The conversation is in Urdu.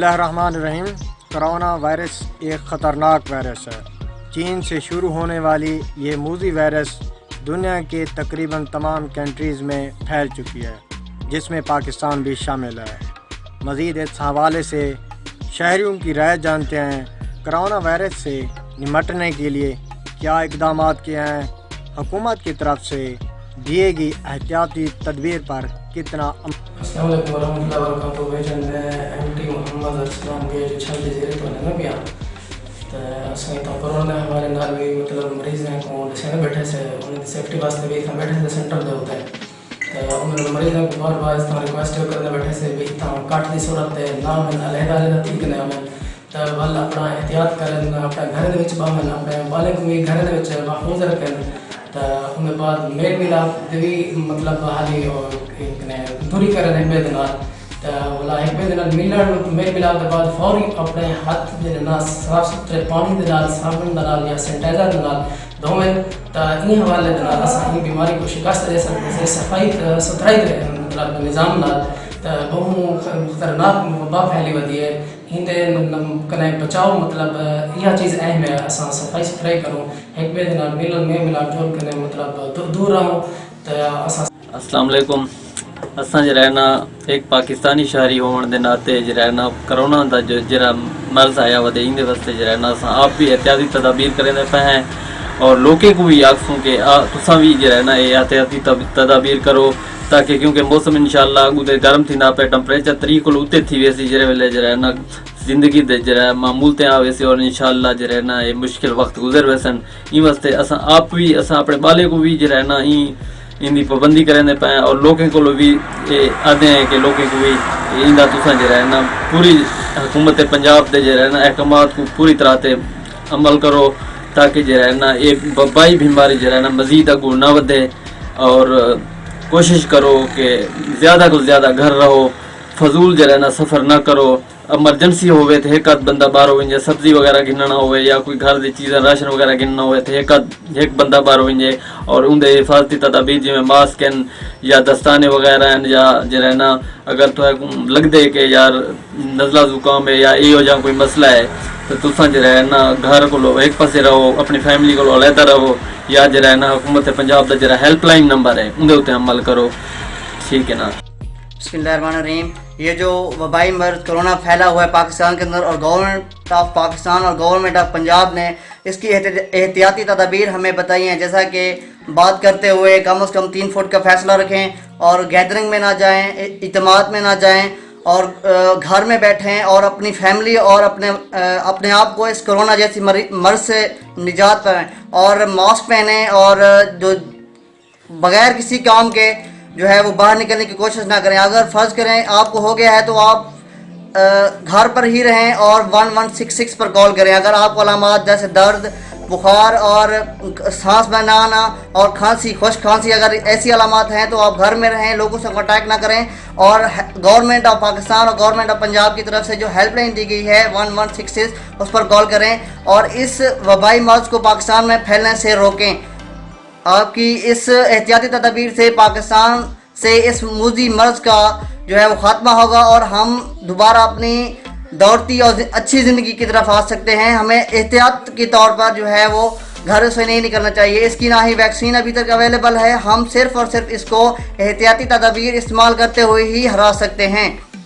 اللہ الرحمن الرحیم۔ کرونا وائرس ایک خطرناک وائرس ہے۔ چین سے شروع ہونے والی یہ موذی وائرس دنیا کے تقریباً تمام کنٹریز میں پھیل چکی ہے، جس میں پاکستان بھی شامل ہے۔ مزید اس حوالے سے شہریوں کی رائے جانتے ہیں۔ کرونا وائرس سے نمٹنے کے لیے کیا اقدامات کیے ہیں؟ حکومت کی طرف سے دیے گئی احتیاطی تدبیر پر کتنا السلام علیکم ورحمۃ اللہ وبرکاتہ۔ بیچن ایم ٹی محمد اسلام کے چھل جزیرے تو نہ پیا تو اسیں تو کورونا ہمارے نال بھی مطلب مریض ہیں کو سے بیٹھے سے ان سیفٹی واسطے بھی ہم بیٹھے سے سینٹر دے ہوتے ہیں تو ان مریضوں کو بار بار اس طرح ریکویسٹ کرنے بیٹھے سے بھی تا کاٹ دی صورت ہے نام علیحدہ علیحدہ ٹھیک نے ہمیں تو بل اپنا احتیاط کرن اپنے گھر دے وچ باہن اپنے بالے کو بھی گھر دے وچ محفوظ رکھن تو ان کے بعد میل ملاپ بھی مطلب حالی دوری کرنے میں دنال تو بلا ایک میں دنال ملن میل ملاپ کے بعد فوری اپنے ہاتھ جنا صاف ستھرے پانی دنال صابن دنال یا سینیٹائزر دنال دھوئیں تو ان حوالے دنال اساں بیماری کو شکست دے سکتے ہیں۔ صفائی ستھرائی مطلب نظام نال تو بہت خطرناک وبا پھیلی ودی ہے۔ ہندے کنے بچاؤ مطلب یہ چیز اہم ہے، اساں صفائی ستھرائی کروں ایک بے دنال ملن میں ملاپ جوڑ کنے مطلب دور رہوں تو اساں السلام علیکم۔ اساں جرائنا ایک پاکستانی شہری ہون دے ناتے جرائنا کرونا دا جرا مرض آیا ودے ان دے واسطے جرائنا اساں آپ بھی احتیاطی تدابیر کریں دے پہ ہیں اور لوگوں کو بھی آکھوں کہ تساں بھی جرائنا احتیاطی تدابیر کرو تاکہ کیونکہ موسم انشاءاللہ اگے گرم تھی نہ پہ ٹمپریچر طریق کو اتے تھی ویسی جرے ویلے جرائنا زندگی دے جرا معمول تے آوے سی اور انشاءاللہ جرائنا یہ مشکل وقت گزر ویسن این واسطے اساں آپ بھی اساں اپنے بالے کو بھی جرائنا ان دی پابندی کرنے پائیں اور لوگوں کو بھی آدھے ہیں کہ لوگوں کو بھی ان دا تساں جرائنا پوری حکومت پنجاب دے جرائنا احکامات کو پوری طرح تے عمل کرو تاکہ جرائنا یہ وبائی بیماری جرائنا مزید اگو نہ ودے اور کوشش کرو کہ زیادہ کو زیادہ گھر رہو، فضول جرائنا سفر نہ کرو۔ ایمرجنسی ہوئے تو ایک آدھ بندہ باہر ہوئیں سبزی وغیرہ گننا ہوئے یا کوئی گھر دی چیزیں راشن وغیرہ گننا ہوئے تو ایک بندہ باہر ہوئیں اور ان دے حفاظتی تدابیر جی میں ماسک ہیں یا دستانے وغیرہ ہیں یا جرائنا اگر تو لگ دے کہ یار نزلہ زکام ہے یا یہ ہو جا کوئی مسئلہ ہے تو تساں جرائنا گھر کو لو ایک پاسے رہو، اپنی فیملی کو علیحدہ رہو یا جرائنا حکومت پنجاب دا جرا ہیلپ لائن نمبر ہے ان دے اتنے عمل کرو، ٹھیک ہے نا۔ بسم اللہ الرحمن الرحیم۔ یہ جو وبائی مرض کرونا پھیلا ہوا ہے پاکستان کے اندر اور گورنمنٹ آف پاکستان اور گورنمنٹ آف پنجاب نے اس کی احتیاطی تدابیر ہمیں بتائی ہیں، جیسا کہ بات کرتے ہوئے کم از کم 3 فٹ کا فاصلہ رکھیں اور گیدرنگ میں نہ جائیں، اجتماعات میں نہ جائیں اور گھر میں بیٹھیں اور اپنی فیملی اور اپنے آپ کو اس کرونا جیسی مرض سے نجات پائیں اور ماسک پہنیں اور جو بغیر کسی کام کے جو ہے وہ باہر نکلنے کی کوشش نہ کریں۔ اگر فرض کریں آپ کو ہو گیا ہے تو آپ گھر پر ہی رہیں اور 1166 پر کال کریں۔ اگر آپ کو علامات جیسے درد، بخار اور سانس میں نہ آنا اور کھانسی، خشک کھانسی اگر ایسی علامات ہیں تو آپ گھر میں رہیں، لوگوں سے کانٹیکٹ نہ کریں اور گورنمنٹ آف پاکستان اور گورنمنٹ آف پنجاب کی طرف سے جو ہیلپ لائن دی گئی ہے 1166 اس پر کال کریں اور اس وبائی مرض کو پاکستان میں پھیلنے سے روکیں۔ آپ کی اس احتیاطی تدابیر سے پاکستان سے اس موذی مرض کا جو ہے وہ خاتمہ ہوگا اور ہم دوبارہ اپنی دوڑتی اور اچھی زندگی کی طرف آ سکتے ہیں۔ ہمیں احتیاط کے طور پر جو ہے وہ گھر سے نہیں نکلنا چاہیے۔ اس کی نہ ہی ویکسین ابھی تک اویلیبل ہے، ہم صرف اور صرف اس کو احتیاطی تدابیر استعمال کرتے ہوئے ہی ہرا سکتے ہیں۔